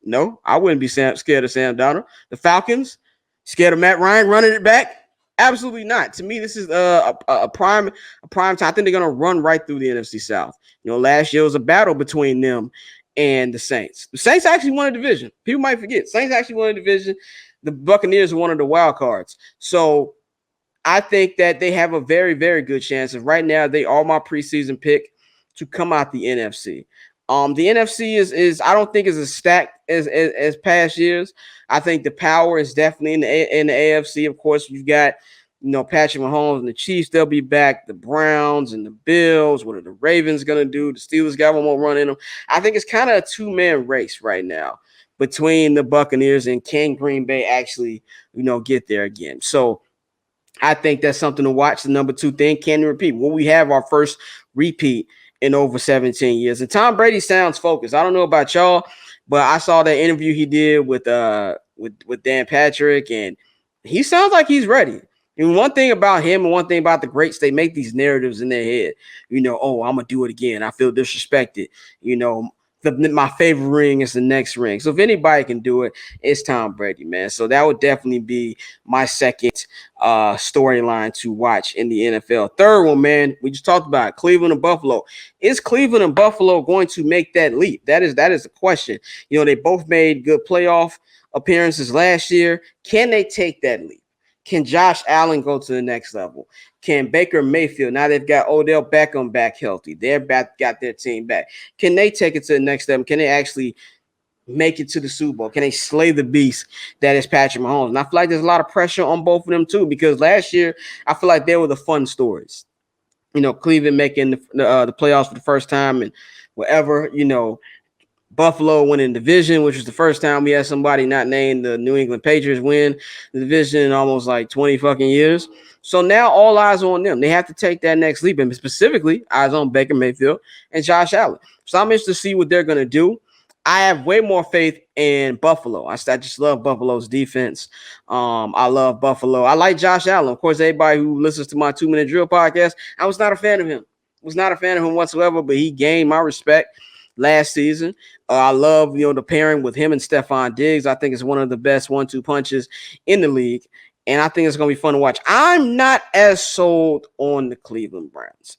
No, I wouldn't be scared of Sam Darnold. The Falcons, scared of Matt Ryan running it back? Absolutely not. To me, this is a prime time. I think they're gonna run right through the NFC South. You know, last year was a battle between them and the Saints. The Saints actually won a division. People might forget. Saints actually won a division. The Buccaneers are one of the wild cards. So I think that they have a very, very good chance. And right now, they are my preseason pick to come out the NFC. The NFC is I don't think is as stacked as past years. I think the power is definitely in the AFC. Of course, you've got Patrick Mahomes and the Chiefs. They'll be back. The Browns and the Bills. What are the Ravens gonna do? The Steelers got one more run in them. I think it's kind of a 2-man race right now between the Buccaneers and can Green Bay actually get there again. So I think that's something to watch. The number 2 thing, can they repeat? Will we have our first repeat in over 17 years? And Tom Brady sounds focused. I don't know about y'all, but I saw that interview he did with Dan Patrick, and he sounds like he's ready. And one thing about him and one thing about the greats, they make these narratives in their head. I'm going to do it again. I feel disrespected. my favorite ring is the next ring. So if anybody can do it, it's Tom Brady, man. So that would definitely be my second storyline to watch in the NFL. Third one, man, we just talked about it, Cleveland and Buffalo. Is Cleveland and Buffalo going to make that leap? That is the question. You know, they both made good playoff appearances last year. Can they take that leap? Can Josh Allen go to the next level? Can Baker Mayfield, now they've got Odell Beckham back healthy, they're back, got their team back. Can they take it to the next level? Can they actually make it to the Super Bowl? Can they slay the beast that is Patrick Mahomes? And I feel like there's a lot of pressure on both of them too, because last year I feel like they were the fun stories. You know, Cleveland making the playoffs for the first time and whatever, you know, Buffalo winning division, which was the first time we had somebody not named the New England Patriots win the division in almost like 20 fucking years. So now all eyes on them. They have to take that next leap, and specifically eyes on Baker Mayfield and Josh Allen. So I'm interested to see what they're going to do. I have way more faith in Buffalo. I just love Buffalo's defense. I love Buffalo. I like Josh Allen. Of course, everybody who listens to my 2-Minute Drill podcast, I was not a fan of him. Was not a fan of him whatsoever, but he gained my respect last season. I love, the pairing with him and Stephon Diggs. I think it's one of the best 1-2 punches in the league, and I think it's going to be fun to watch. I'm not as sold on the Cleveland Browns,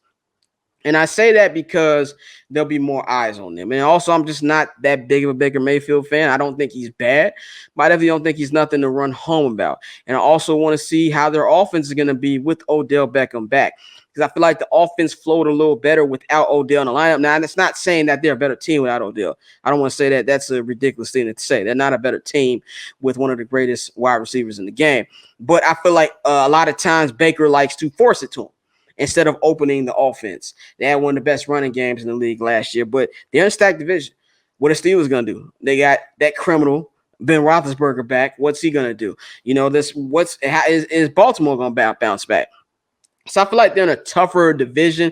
and I say that because there'll be more eyes on them. And also, I'm just not that big of a Baker Mayfield fan. I don't think he's bad, but I definitely don't think he's nothing to run home about. And I also want to see how their offense is going to be with Odell Beckham back, because I feel like the offense flowed a little better without Odell in the lineup. Now, that's not saying that they're a better team without Odell. I don't want to say that. That's a ridiculous thing to say. They're not a better team with one of the greatest wide receivers in the game. But I feel like a lot of times Baker likes to force it to him instead of opening the offense. They had one of the best running games in the league last year, but they're in a stacked division. What are Steelers going to do? They got that criminal Ben Roethlisberger back. What's he going to do? Is Baltimore going to bounce back? So I feel like they're in a tougher division.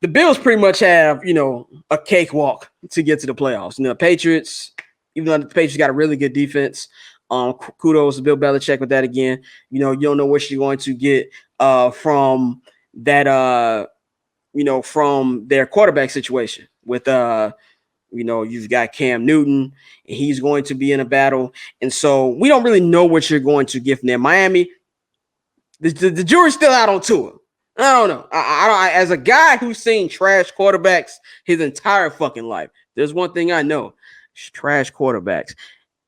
The Bills pretty much have, a cakewalk to get to the playoffs. The Patriots, even though the Patriots got a really good defense, kudos to Bill Belichick with that again. You don't know what you're going to get from that, from their quarterback situation with, you've got Cam Newton, and he's going to be in a battle. And so we don't really know what you're going to get from there. Miami, the jury's still out on Tua. I don't know. I as a guy who's seen trash quarterbacks his entire fucking life, there's one thing I know: trash quarterbacks.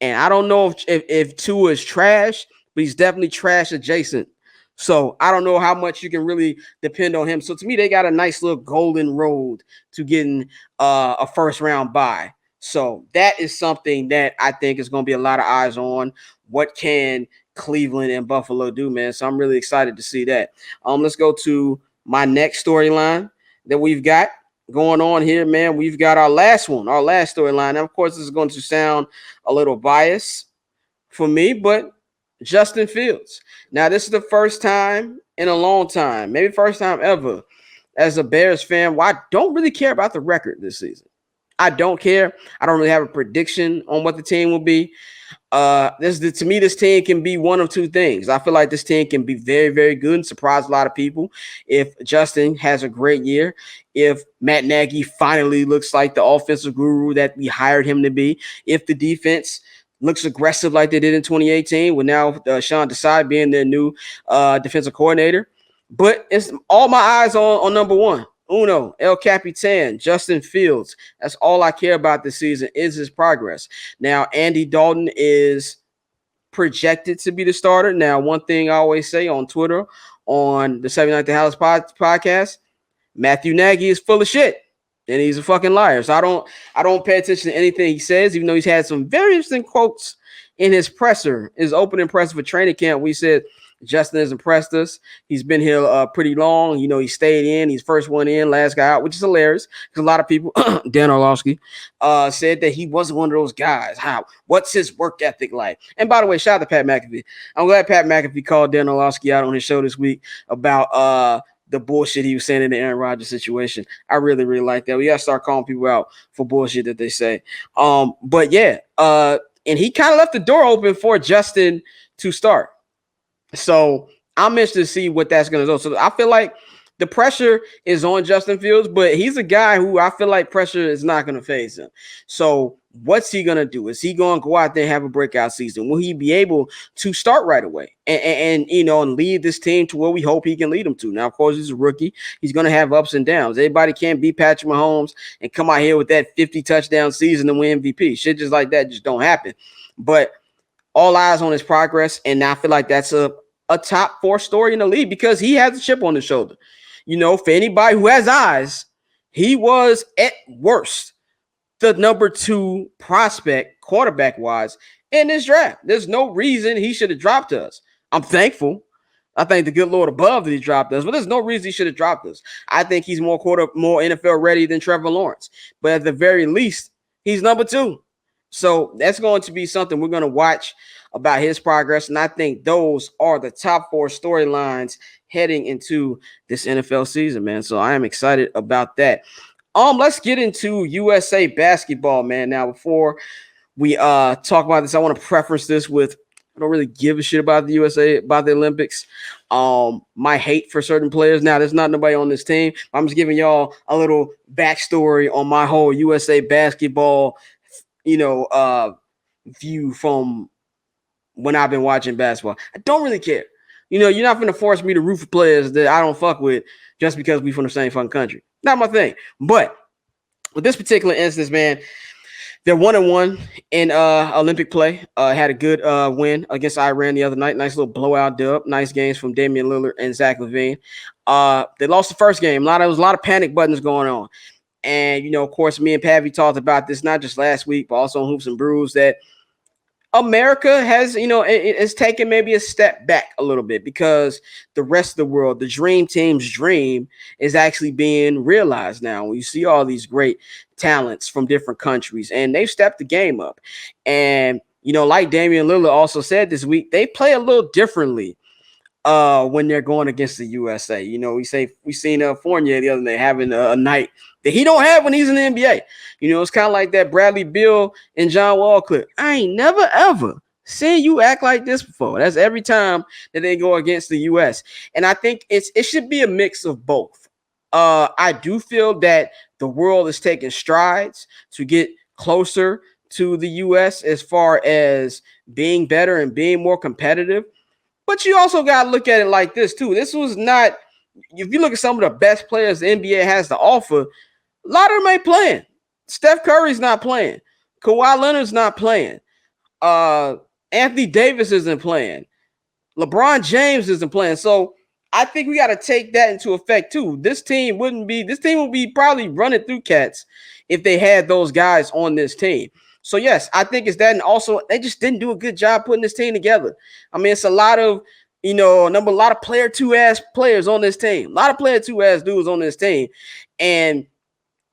And I don't know if Tua is trash, but he's definitely trash adjacent. So I don't know how much you can really depend on him. So to me, they got a nice little golden road to getting a first round bye. So that is something that I think is going to be a lot of eyes on. What can Cleveland and Buffalo do, man? So I'm really excited to see that. Let's go to my next storyline that we've got going on here, man. We've got our last storyline. Now, of course, this is going to sound a little biased for me, but Justin Fields. Now, this is the first time in a long time, maybe first time ever, as a Bears fan, where I don't really care about the record this season. I don't care. I don't really have a prediction on what the team will be. To me, this team can be one of two things. I feel like this team can be very, very good and surprise a lot of people if Justin has a great year, if Matt Nagy finally looks like the offensive guru that we hired him to be, if the defense looks aggressive like they did in 2018, with now Sean Desai being their new defensive coordinator. But it's all my eyes on number one. Uno, El Capitan, Justin Fields. That's all I care about this season is his progress. Now, Andy Dalton is projected to be the starter. Now, one thing I always say on Twitter, on the 79th Dallas podcast, Matthew Nagy is full of shit, and he's a fucking liar. So I don't pay attention to anything he says, even though he's had some very interesting quotes in his opening presser for training camp. We said Justin has impressed us. He's been here pretty long. He stayed in. He's first one in, last guy out, which is hilarious because a lot of people, Dan Orlovsky, said that he wasn't one of those guys. What's his work ethic like? And by the way, shout out to Pat McAfee. I'm glad Pat McAfee called Dan Orlovsky out on his show this week about the bullshit he was saying in the Aaron Rodgers situation. I really, really like that. We got to start calling people out for bullshit that they say. But yeah, and he kind of left the door open for Justin to start. So I'm interested to see what that's going to do. So I feel like the pressure is on Justin Fields, but he's a guy who I feel like pressure is not going to faze him. So what's he going to do? Is he going to go out there and have a breakout season? Will he be able to start right away and lead this team to where we hope he can lead them to? Now, of course, he's a rookie. He's going to have ups and downs. Everybody can't beat Patrick Mahomes and come out here with that 50 touchdown season and win MVP. Shit just like that just don't happen. But all eyes on his progress, and I feel like that's a top 4 story in the league because he has a chip on his shoulder. For anybody who has eyes, he was at worst the number 2 prospect quarterback-wise in this draft. There's no reason he should have dropped us. I'm thankful. I thank the good Lord above that he dropped us, but there's no reason he should have dropped us. I think he's more NFL ready than Trevor Lawrence, but at the very least, he's number 2. So that's going to be something we're going to watch about his progress, and I think those are the top 4 storylines heading into this NFL season, man. So I am excited about that. Let's get into USA basketball, man. Now, before we talk about this, I want to preface this with I don't really give a shit about the USA, about the Olympics. My hate for certain players. Now, there's not nobody on this team. I'm just giving y'all a little backstory on my whole USA basketball, view from when I've been watching basketball. I don't really care. You're not going to force me to root for players that I don't fuck with just because we from the same fucking country. Not my thing. But with this particular instance, man, they're 1-1 in Olympic play. Had a good win against Iran the other night. Nice little blowout dub. Nice games from Damian Lillard and Zach LaVine. They lost the first game. There was a lot of panic buttons going on. And, of course, me and Pavi talked about this not just last week, but also on Hoops and Brews, that America has, it's taken maybe a step back a little bit because the rest of the world, the dream team's dream is actually being realized now. You see all these great talents from different countries and they've stepped the game up. And, like Damian Lillard also said this week, they play a little differently when they're going against the USA. We seen Fournier the other day having a night that he don't have when he's in the NBA. It's kind of like that Bradley Beal and John Wall clip. I ain't never, ever seen you act like this before. That's every time that they go against the US. And I think it should be a mix of both. I do feel that the world is taking strides to get closer to the US as far as being better and being more competitive. But you also got to look at it like this, too. This was not, if you look at some of the best players the NBA has to offer, a lot of them ain't playing. Steph Curry's not playing. Kawhi Leonard's not playing. Anthony Davis isn't playing. LeBron James isn't playing. So I think we got to take that into effect, too. This team would be probably running through cats if they had those guys on this team. So, yes, I think it's that. And also, they just didn't do a good job putting this team together. I mean, it's a lot of, a lot of player 2-ass players on this team. A lot of player 2-ass dudes on this team. And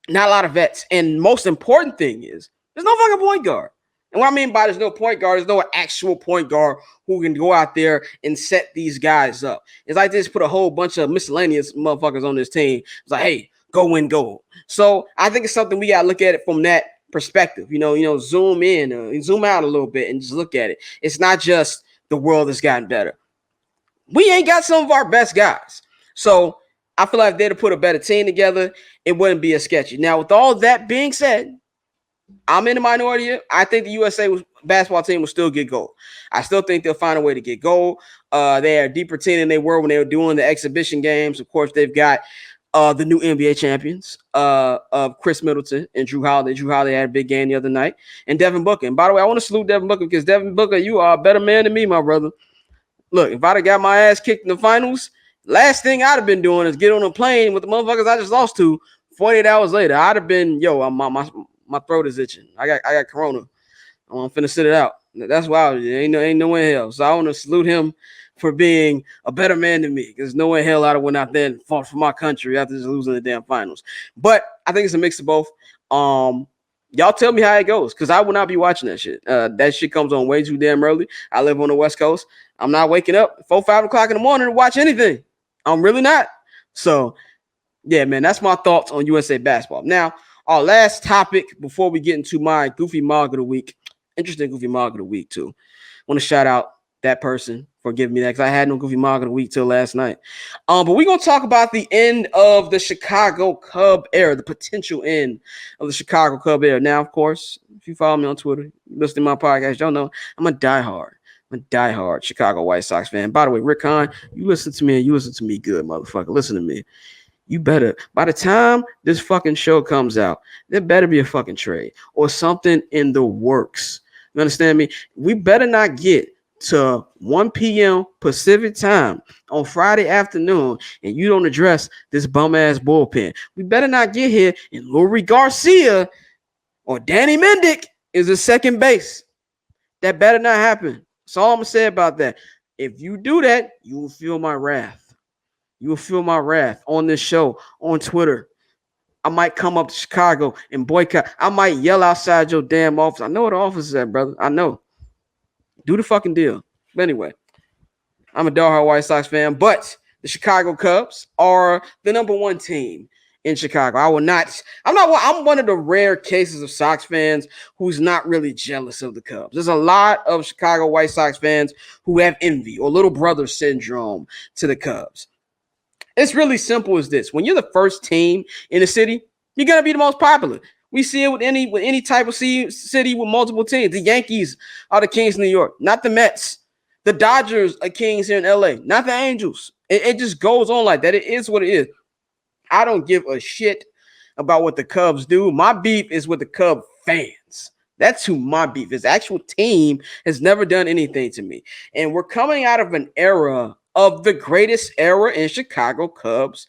not a lot of vets. And most important thing is, there's no fucking point guard. And what I mean by there's no point guard, there's no actual point guard who can go out there and set these guys up. It's like they just put a whole bunch of miscellaneous motherfuckers on this team. It's like, hey, go win gold. So I think it's something we got to look at it from that perspective, zoom in, zoom out a little bit and just look at it. It's not just the world has gotten better. We ain't got some of our best guys. So I feel like if they'd have put a better team together, it wouldn't be as sketchy. Now, with all that being said, I'm in the minority here. I think the USA basketball team will still get gold. I still think they'll find a way to get gold. They are a deeper team than they were when they were doing the exhibition games. Of course, they've got the new NBA champions of Chris Middleton and Drew Holiday. Drew Holiday had a big game the other night. And Devin Booker. And by the way, I want to salute Devin Booker because Devin Booker, you are a better man than me, my brother. Look, if I'd have got my ass kicked in the finals, last thing I'd have been doing is get on a plane with the motherfuckers I just lost to 48 hours later. I'd have been, my throat is itching. I got corona. I'm finna sit it out. That's why ain't no way in hell. So I want to salute him for being a better man than me. Because no way in hell I'd have went out there and fought for my country after just losing the damn finals. But I think it's a mix of both. Y'all tell me how it goes. Because I will not be watching that shit. That shit comes on way too damn early. I live on the West Coast. I'm not waking up 4-5 o'clock in the morning to watch anything. I'm really not. So, yeah, man, that's my thoughts on USA basketball. Now, our last topic before we get into my Goofy Mog of the Week. Interesting Goofy Mog of the Week, too. Want to shout out that person for giving me that, because I had no Goofy Mog of the week till last night. But we're going to talk about the end of the Chicago Cub era, the potential end of the Chicago Cub era. Now, of course, if you follow me on Twitter, listen to my podcast, y'all know I'm a diehard Chicago White Sox fan. By the way, Rick Hahn, you listen to me and you listen to me good, motherfucker. Listen to me. You better, by the time this fucking show comes out, there better be a fucking trade or something in the works. You understand me? We better not get to 1 p.m. Pacific time on Friday afternoon and you don't address this bum-ass bullpen. We better not get here and Lurie Garcia or Danny Mendick is a second base. That better not happen. That's all I'm going to say about that. If you do that, you will feel my wrath. You will feel my wrath on this show, on Twitter. I might come up to Chicago and boycott. I might yell outside your damn office. I know where the office is at, brother. I know. Do the fucking deal. But anyway, I'm a diehard White Sox fan, but the Chicago Cubs are the number one team in Chicago. I'm one of the rare cases of Sox fans who's not really jealous of the Cubs. There's a lot of Chicago White Sox fans who have envy or little brother syndrome to the Cubs. It's really simple as this. When you're the first team in the city, you're going to be the most popular. We see it with any type of city with multiple teams. The Yankees are the kings of New York, not the Mets. The Dodgers are kings here in LA, not the Angels. It just goes on like that. It is what it is. I don't give a shit about what the Cubs do. My beef is with the Cub fans. That's who my beef is. The actual team has never done anything to me. And we're coming out of an era of the greatest era in Chicago Cubs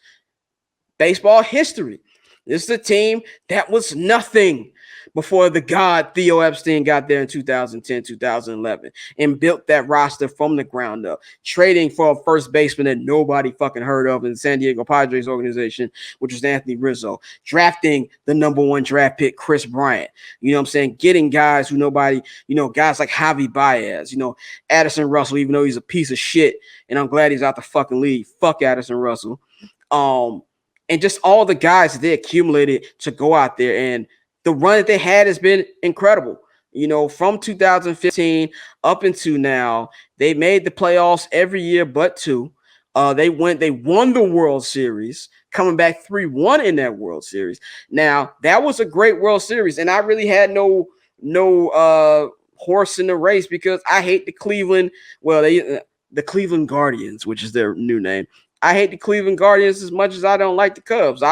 baseball history. This is a team that was nothing before the god Theo Epstein got there in 2010, 2011 and built that roster from the ground up, trading for a first baseman that nobody fucking heard of in the San Diego Padres organization, which was Anthony Rizzo, drafting the number one draft pick, Chris Bryant. You know what I'm saying? Getting guys who nobody, guys like Javi Baez, Addison Russell, even though he's a piece of shit, and I'm glad he's out the fucking league. Fuck Addison Russell. And just all the guys that they accumulated to go out there. And the run that they had has been incredible. From 2015 up into now, they made the playoffs every year but two. They won the World Series, coming back 3-1 in that World Series. Now, that was a great World Series, and I really had no horse in the race because I hate the Cleveland Guardians, which is their new name. I hate the Cleveland Guardians as much as I don't like the Cubs.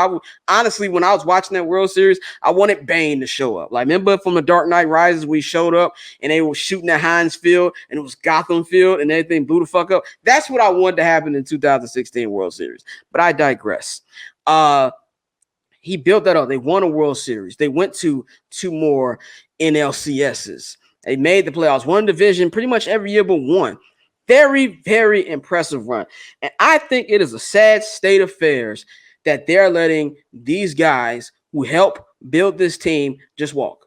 Honestly, when I was watching that World Series, I wanted Bane to show up. Like, remember from The Dark Knight Rises, we showed up and they were shooting at Heinz Field and it was Gotham Field and everything blew the fuck up. That's what I wanted to happen in 2016 World Series. But I digress. He built that up. They won a World Series. They went to 2 more NLCSs. They made the playoffs, won division pretty much every year but one. Very, very impressive run. And I think it is a sad state of affairs that they're letting these guys who help build this team just walk.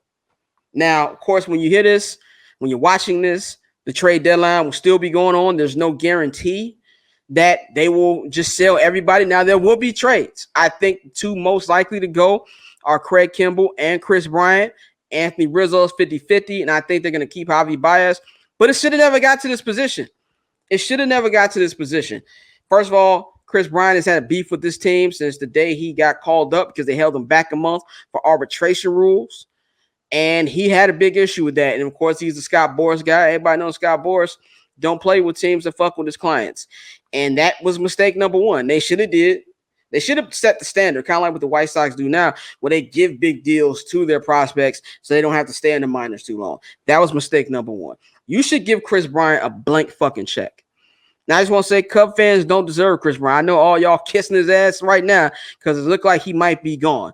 Now, of course, when you hear this, when you're watching this, the trade deadline will still be going on. There's no guarantee that they will just sell everybody. Now, there will be trades. I think the 2 most likely to go are Craig Kimbrell and Chris Bryant. Anthony Rizzo is 50-50, and I think they're going to keep Javi Baez. But it should have never got to this position. First of all, Chris Bryant has had a beef with this team since the day he got called up because they held him back a month for arbitration rules. And he had a big issue with that. And, of course, he's the Scott Boras guy. Everybody knows Scott Boras don't play with teams that fuck with his clients. And that was mistake number 1. They should have set the standard, kind of like what the White Sox do now, where they give big deals to their prospects so they don't have to stay in the minors too long. That was mistake number 1. You should give Chris Bryant a blank fucking check. Now, I just want to say Cub fans don't deserve Chris Bryant. I know all y'all kissing his ass right now because it looked like he might be gone.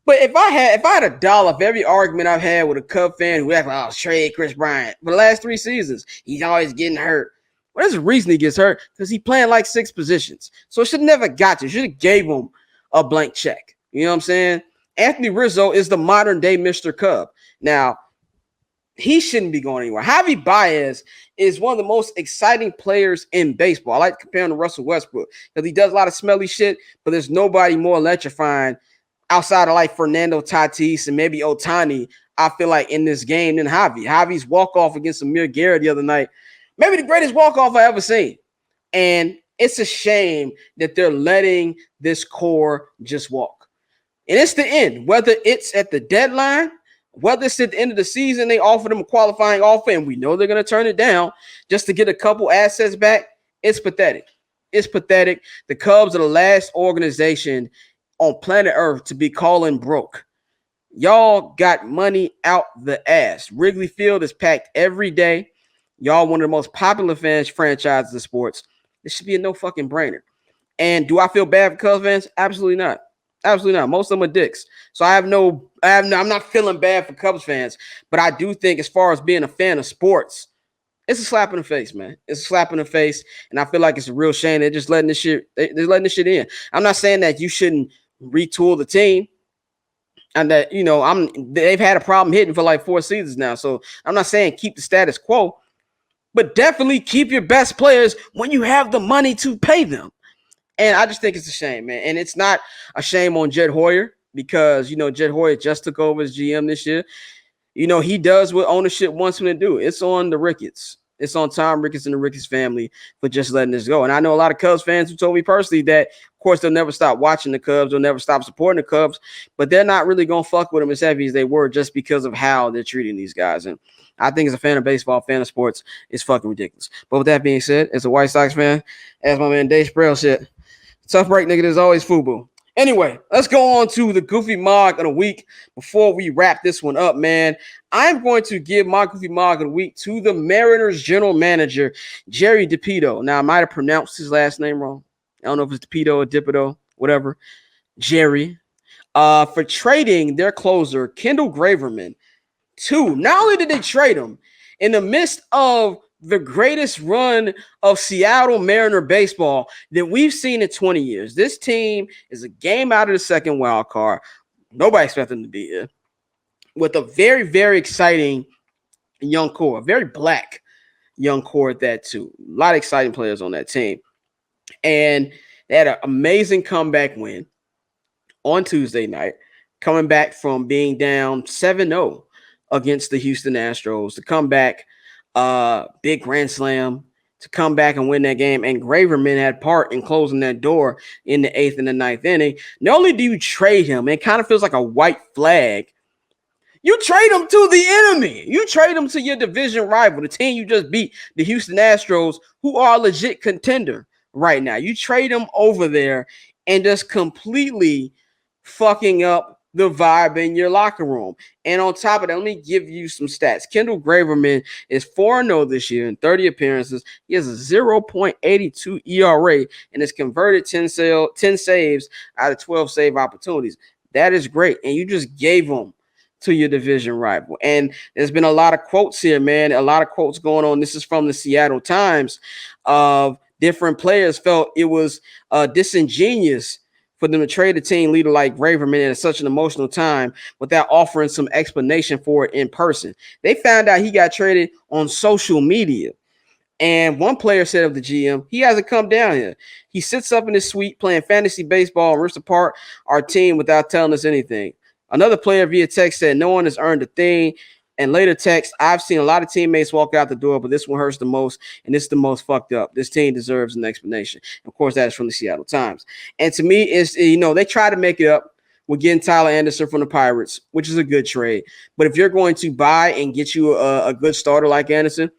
But if I had a dollar for every argument I've had with a Cub fan who act like, trade Chris Bryant for the last 3 seasons, he's always getting hurt. Well, there's a reason he gets hurt because he's playing like 6 positions. So it should have never got to. Should have gave him a blank check. You know what I'm saying? Anthony Rizzo is the modern day Mr. Cub. Now, he shouldn't be going anywhere. Javi Baez is one of the most exciting players in baseball. I like to compare him to Russell Westbrook because he does a lot of smelly shit, but there's nobody more electrifying outside of like Fernando Tatis and maybe Ohtani, I feel like, in this game than Javi. Javi's walk-off against Amir Garrett the other night Maybe the greatest walk-off I ever seen. And it's a shame that they're letting this core just walk. And it's the end, whether it's at the deadline, whether it's at the end of the season, they offer them a qualifying offer, and we know they're going to turn it down just to get a couple assets back. It's pathetic. It's pathetic. The Cubs are the last organization on planet Earth to be calling broke. Y'all got money out the ass. Wrigley Field is packed every day. Y'all one of the most popular franchises in sports. This should be a no fucking brainer. And do I feel bad for Cubs fans? Absolutely not. Absolutely not. Most of them are dicks. So I'm not feeling bad for Cubs fans, but I do think as far as being a fan of sports, it's a slap in the face, man. It's a slap in the face, and I feel like it's a real shame. They're just letting this shit. They're letting this shit in. I'm not saying that you shouldn't retool the team, and that they've had a problem hitting for like 4 seasons now. So I'm not saying keep the status quo, but definitely keep your best players when you have the money to pay them. And I just think it's a shame, man. And it's not a shame on Jed Hoyer because, Jed Hoyer just took over as GM this year. He does what ownership wants him to do. It's on the Ricketts. It's on Tom Ricketts and the Ricketts family for just letting this go. And I know a lot of Cubs fans who told me personally that, of course, they'll never stop watching the Cubs. They'll never stop supporting the Cubs. But they're not really going to fuck with them as heavy as they were just because of how they're treating these guys. And I think as a fan of baseball, fan of sports, it's fucking ridiculous. But with that being said, as a White Sox fan, as my man Dave Sproul said, tough break, nigga. There's always FUBU. Anyway, let's go on to the Goofy Mog of the week before we wrap this one up, man. I'm going to give my Goofy Mog of the week to the Mariners general manager, Jerry DiPito. Now, I might have pronounced his last name wrong. I don't know if it's DiPito or Dipito, whatever. Jerry. For trading their closer, Kendall Graveman, to not only did they trade him, in the midst of the greatest run of Seattle Mariner baseball that we've seen in 20 years. This team is a game out of the second wild card. Nobody expected them to be here. With a very, very exciting young core, a very black young core at that too. A lot of exciting players on that team. And they had an amazing comeback win on Tuesday night, coming back from being down 7-0 against the Houston Astros to come back. Big grand slam to come back and win that game. And Graveman had part in closing that door in the 8th and the 9th inning. Not only do you trade him, it kind of feels like a white flag. You trade him to the enemy. You trade him to your division rival, the team you just beat, the Houston Astros, who are a legit contender right now. You trade him over there and just completely fucking up the vibe in your locker room. And on top of that, let me give you some stats. Kendall Graveman is 4-0 this year in 30 appearances. He has a 0.82 ERA and has converted 10 saves out of 12 save opportunities. That is great. And you just gave him to your division rival. And there's been a lot of quotes here, man. A lot of quotes going on. This is from the Seattle Times of different players felt it was disingenuous for them to trade a team leader like Graveman at such an emotional time without offering some explanation for it in person. They found out he got traded on social media. And one player said of the GM, he hasn't come down here. He sits up in his suite playing fantasy baseball and rips apart our team without telling us anything. Another player via text said, no one has earned a thing. And later text, I've seen a lot of teammates walk out the door, but this one hurts the most, and it's the most fucked up. This team deserves an explanation. Of course, that is from the Seattle Times. And to me, it's, they try to make it up with getting Tyler Anderson from the Pirates, which is a good trade. But if you're going to buy and get you a good starter like Anderson,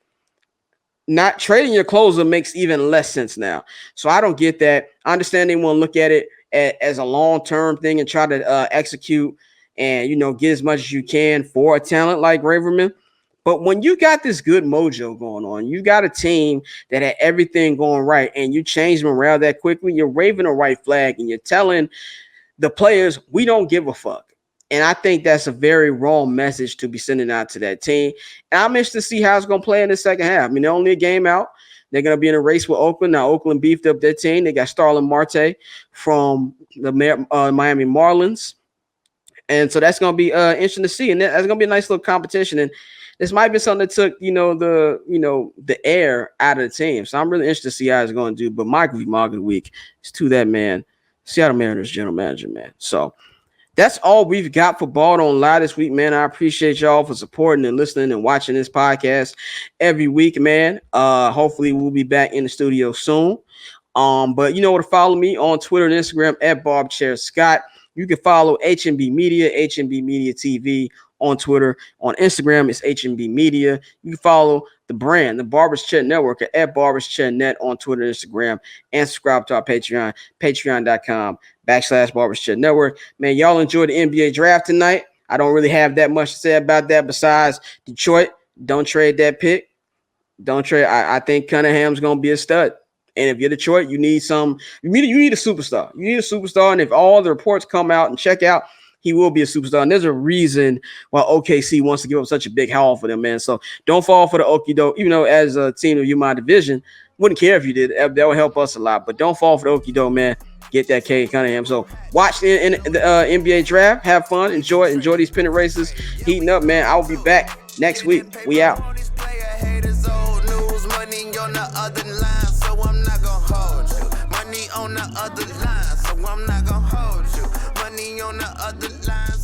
not trading your closer makes even less sense now. So I don't get that. I understand they want to look at it as a long-term thing and try to execute and, get as much as you can for a talent like Graveman. But when you got this good mojo going on, you got a team that had everything going right, and you change them around that quickly, you're waving a white flag, and you're telling the players, we don't give a fuck. And I think that's a very wrong message to be sending out to that team. And I'm interested to see how it's going to play in the second half. They're only a game out. They're going to be in a race with Oakland. Now, Oakland beefed up their team. They got Starlin Marte from the Miami Marlins. And so that's going to be interesting to see. And that's going to be a nice little competition. And this might be something that took, the air out of the team. So I'm really interested to see how it's going to do. But my Mog of the week is to that man, Seattle Mariners general manager, man. So That's all we've got for Ball Don't Lie this week, man. I appreciate y'all for supporting and listening and watching this podcast every week, man. Hopefully we'll be back in the studio soon. But you know where to follow me on Twitter and Instagram at BarbChairScott. You can follow HNB Media, HNB Media TV on Twitter. On Instagram, it's HNB Media. You can follow the brand, the Barber's Chair Network at Barber's Chair Net on Twitter and Instagram, and subscribe to our Patreon, patreon.com/Barber's Chair Network. Man, y'all enjoy the NBA draft tonight. I don't really have that much to say about that besides Detroit. Don't trade that pick. Don't trade. I think Cunningham's going to be a stud. And if you're Detroit, you need a superstar. You need a superstar. And if all the reports come out and check out, he will be a superstar. And there's a reason why OKC wants to give up such a big haul for them, man. So don't fall for the okie doke. Even though as a team of my division, wouldn't care if you did. That would help us a lot. But don't fall for the okie doke, man. Get that Cade Cunningham. So watch the NBA draft. Have fun. Enjoy these pennant races heating up, man. I will be back next week. We out. On the other line, so I'm not gonna hold you. Money on the other line.